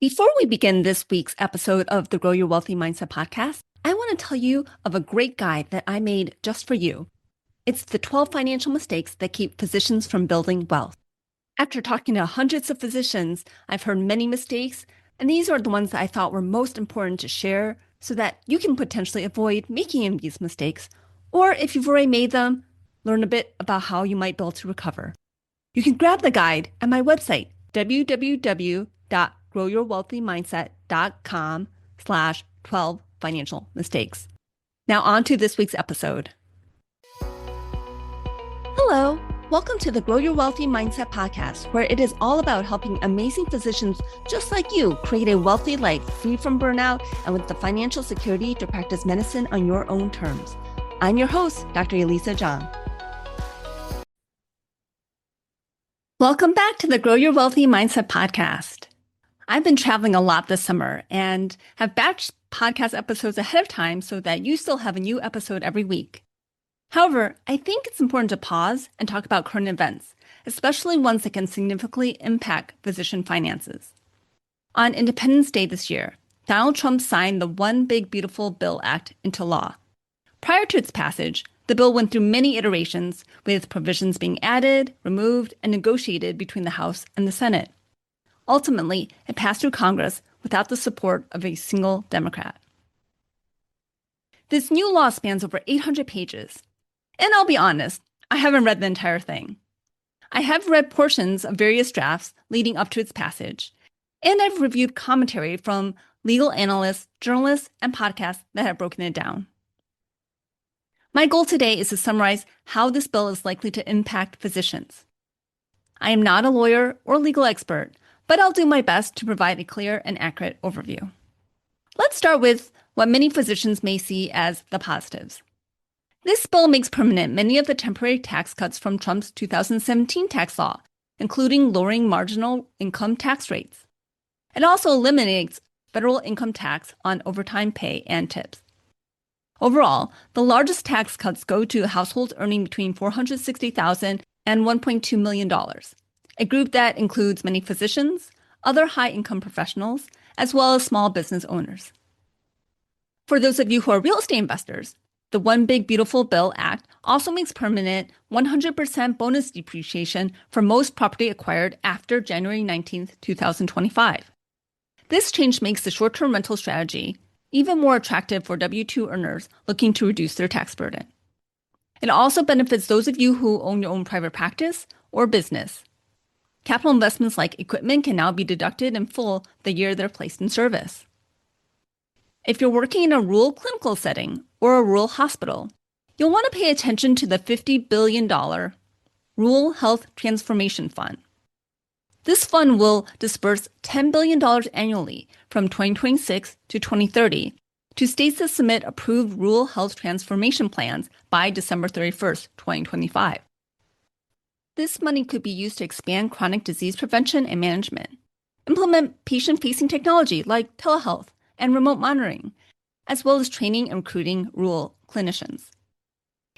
Before we begin this week's episode of the Grow Your Wealthy Mindset podcast, I want to tell you of a great guide that I made just for you. It's the 12 financial mistakes that keep physicians from building wealth. After talking to hundreds of physicians, I've heard many mistakes, and these are the ones that I thought were most important to share so that you can potentially avoid making these mistakes, or if you've already made them, learn a bit about how you might be able to recover. You can grab the guide at my website, www.growyourwealthymindset.com/12 financial mistakes. Now on to this week's episode. Hello, welcome to the Grow Your Wealthy Mindset podcast, where it is all about helping amazing physicians just like you create a wealthy life free from burnout and with the financial security to practice medicine on your own terms. I'm your host, Dr. Elisa Chiang. Welcome back to the Grow Your Wealthy Mindset podcast. I've been traveling a lot this summer and have batched podcast episodes ahead of time so that you still have a new episode every week. However, I think it's important to pause and talk about current events, especially ones that can significantly impact physician finances. On Independence Day this year, Donald Trump signed the One Big Beautiful Bill Act into law. Prior to its passage, the bill went through many iterations, with provisions being added, removed, and negotiated between the House and the Senate. Ultimately, it passed through Congress without the support of a single Democrat. This new law spans over 800 pages. And I'll be honest, I haven't read the entire thing. I have read portions of various drafts leading up to its passage, and I've reviewed commentary from legal analysts, journalists, and podcasts that have broken it down. My goal today is to summarize how this bill is likely to impact physicians. I am not a lawyer or legal expert, but I'll do my best to provide a clear and accurate overview. Let's start with what many physicians may see as the positives. This bill makes permanent many of the temporary tax cuts from Trump's 2017 tax law, including lowering marginal income tax rates. It also eliminates federal income tax on overtime pay and tips. Overall, the largest tax cuts go to households earning between $460,000 and $1.2 million, a group that includes many physicians, other high-income professionals, as well as small business owners. For those of you who are real estate investors, the One Big Beautiful Bill Act also makes permanent 100% bonus depreciation for most property acquired after January 19, 2025. This change makes the short-term rental strategy even more attractive for W-2 earners looking to reduce their tax burden. It also benefits those of you who own your own private practice or business. Capital investments like equipment can now be deducted in full the year they're placed in service. If you're working in a rural clinical setting or a rural hospital, you'll want to pay attention to the $50 billion Rural Health Transformation Fund. This fund will disperse $10 billion annually from 2026 to 2030 to states that submit approved rural health transformation plans by December 31st, 2025. This money could be used to expand chronic disease prevention and management, implement patient-facing technology like telehealth and remote monitoring, as well as training and recruiting rural clinicians.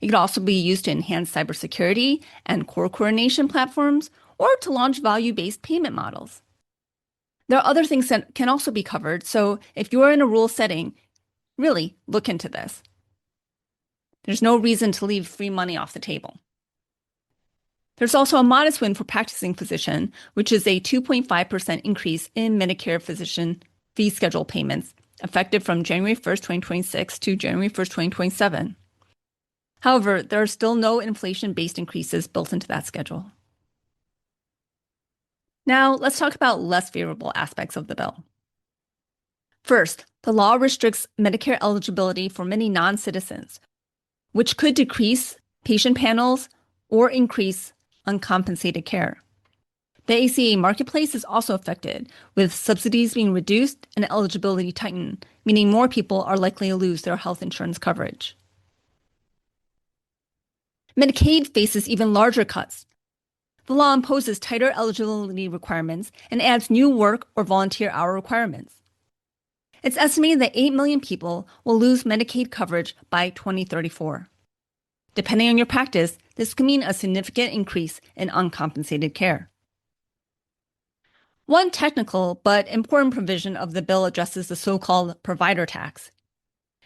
It could also be used to enhance cybersecurity and core coordination platforms, or to launch value-based payment models. There are other things that can also be covered, so if you are in a rural setting, really look into this. There's no reason to leave free money off the table. There's also a modest win for practicing physician, which is a 2.5% increase in Medicare physician fee schedule payments, effective from January 1st, 2026 to January 1st, 2027. However, there are still no inflation-based increases built into that schedule. Now, let's talk about less favorable aspects of the bill. First, the law restricts Medicare eligibility for many non-citizens, which could decrease patient panels or increase uncompensated care. The ACA marketplace is also affected, with subsidies being reduced and eligibility tightened, meaning more people are likely to lose their health insurance coverage. Medicaid faces even larger cuts. The law imposes tighter eligibility requirements and adds new work or volunteer hour requirements. It's estimated that 8 million people will lose Medicaid coverage by 2034. Depending on your practice, this could mean a significant increase in uncompensated care. One technical but important provision of the bill addresses the so-called provider tax.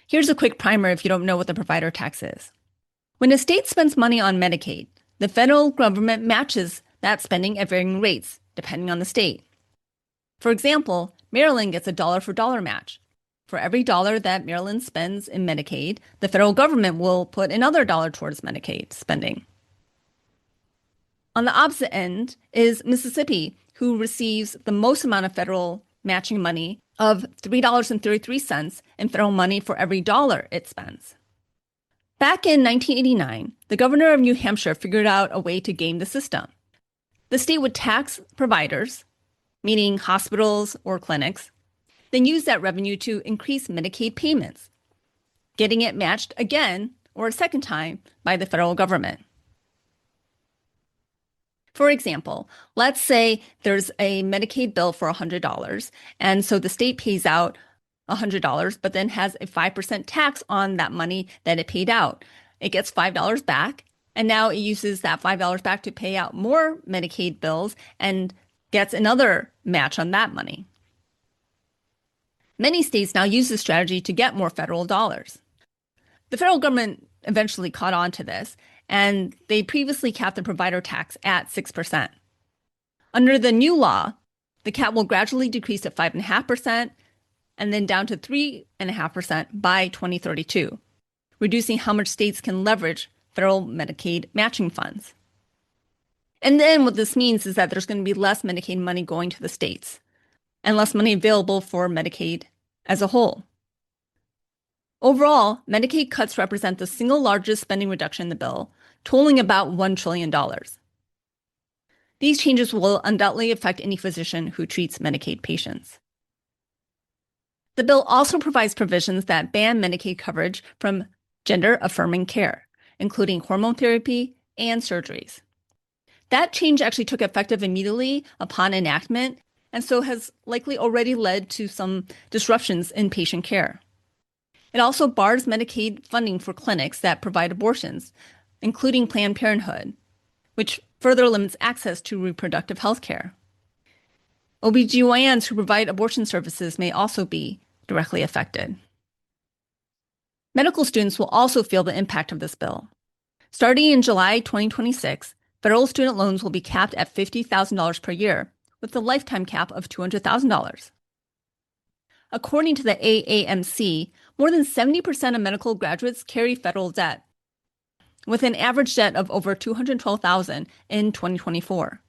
Here's a quick primer if you don't know what the provider tax is. When a state spends money on Medicaid, the federal government matches that spending at varying rates, depending on the state. For example, Maryland gets a dollar-for-dollar match. For every dollar that Maryland spends in Medicaid, the federal government will put another dollar towards Medicaid spending. On the opposite end is Mississippi, who receives the most amount of federal matching money of $3.33 in federal money for every dollar it spends. Back in 1989, the governor of New Hampshire figured out a way to game the system. The state would tax providers, meaning hospitals or clinics, then use that revenue to increase Medicaid payments, getting it matched again or a second time by the federal government. For example, let's say there's a Medicaid bill for $100, and so the state pays out $100, but then has a 5% tax on that money that it paid out. It gets $5 back, and now it uses that $5 back to pay out more Medicaid bills and gets another match on that money. Many states now use this strategy to get more federal dollars. The federal government eventually caught on to this, and they previously capped the provider tax at 6%. Under the new law, the cap will gradually decrease to 5.5% and then down to 3.5% by 2032, reducing how much states can leverage federal Medicaid matching funds. And then what this means is that there's going to be less Medicaid money going to the states and less money available for Medicaid as a whole. Overall, Medicaid cuts represent the single largest spending reduction in the bill, totaling about $1 trillion. These changes will undoubtedly affect any physician who treats Medicaid patients. The bill also provides provisions that ban Medicaid coverage from gender-affirming care, including hormone therapy and surgeries. That change actually took effect immediately upon enactment, and so has likely already led to some disruptions in patient care. It also bars Medicaid funding for clinics that provide abortions, including Planned Parenthood, which further limits access to reproductive health care. OBGYNs who provide abortion services may also be directly affected. Medical students will also feel the impact of this bill. Starting in July 2026, federal student loans will be capped at $50,000 per year, with a lifetime cap of $200,000. According to the AAMC, more than 70% of medical graduates carry federal debt, with an average debt of over $212,000 in 2024.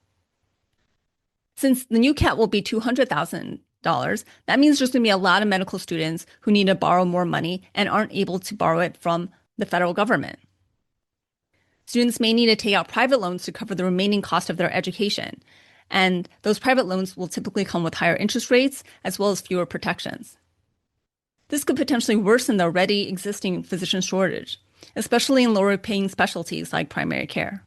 Since the new cap will be $200,000, that means there's going to be a lot of medical students who need to borrow more money and aren't able to borrow it from the federal government. Students may need to take out private loans to cover the remaining cost of their education, and those private loans will typically come with higher interest rates as well as fewer protections. This could potentially worsen the already existing physician shortage, especially in lower-paying specialties like primary care.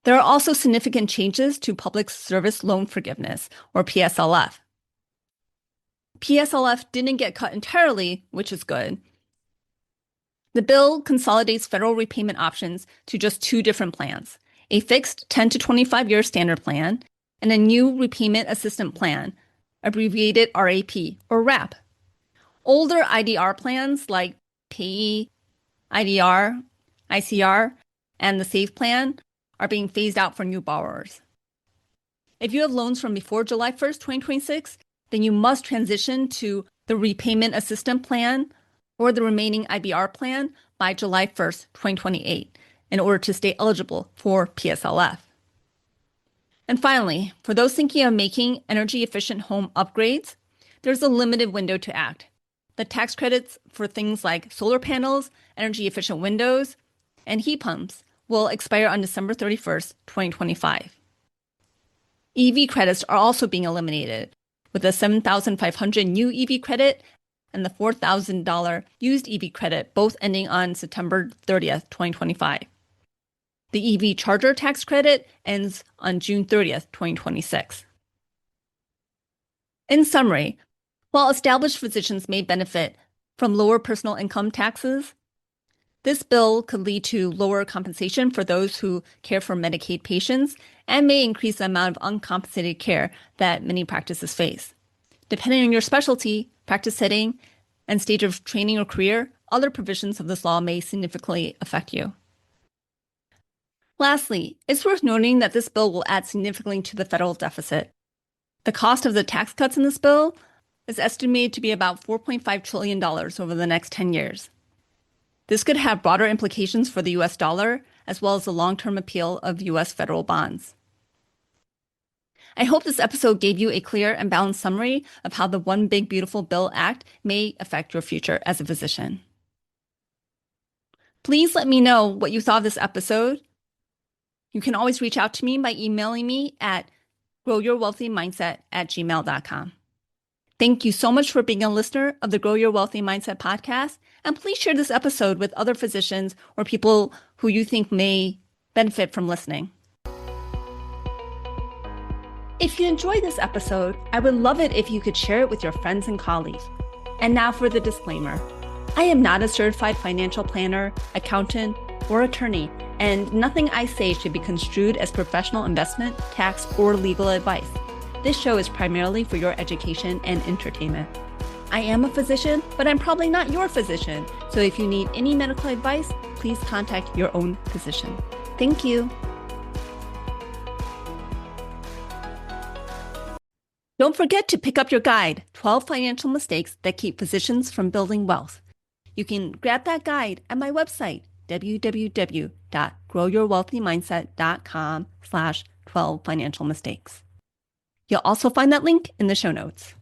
There are also significant changes to Public Service Loan Forgiveness, or PSLF. PSLF didn't get cut entirely, which is good. The bill consolidates federal repayment options to just two different plans: a fixed 10 to 25-year standard plan and a new repayment assistance plan, abbreviated RAP or RAP. Older IDR plans like PAYE, IDR, ICR, and the SAVE plan are being phased out for new borrowers. If you have loans from before July 1st, 2026, then you must transition to the repayment assistance plan or the remaining IBR plan by July 1st, 2028 in order to stay eligible for PSLF. And finally, for those thinking of making energy-efficient home upgrades, there's a limited window to act. The tax credits for things like solar panels, energy-efficient windows, and heat pumps will expire on December 31st, 2025. EV credits are also being eliminated, with the $7,500 new EV credit and the $4,000 used EV credit both ending on September 30th, 2025. The EV charger tax credit ends on June 30th, 2026. In summary, while established physicians may benefit from lower personal income taxes, This bill could lead to lower compensation for those who care for Medicaid patients and may increase the amount of uncompensated care that many practices face. Depending on your specialty, practice setting, and stage of training or career, other provisions of this law may significantly affect you. Lastly, it's worth noting that this bill will add significantly to the federal deficit. The cost of the tax cuts in this bill is estimated to be about $4.5 trillion over the next 10 years. This could have broader implications for the US dollar, as well as the long-term appeal of US federal bonds. I hope this episode gave you a clear and balanced summary of how the One Big Beautiful Bill Act may affect your future as a physician. Please let me know what you thought of this episode. You can always reach out to me by emailing me at growyourwealthymindset@gmail.com. Thank you so much for being a listener of the Grow Your Wealthy Mindset podcast, and please share this episode with other physicians or people who you think may benefit from listening. If you enjoyed this episode, I would love it if you could share it with your friends and colleagues. And now for the disclaimer. I am not a certified financial planner, accountant, or attorney, and nothing I say should be construed as professional investment, tax, or legal advice. This show is primarily for your education and entertainment. I am a physician, but I'm probably not your physician. So if you need any medical advice, please contact your own physician. Thank you. Don't forget to pick up your guide, 12 Financial Mistakes That Keep Physicians from Building Wealth. You can grab that guide at my website, www.growyourwealthymindset.com/12 financial mistakes. You'll also find that link in the show notes.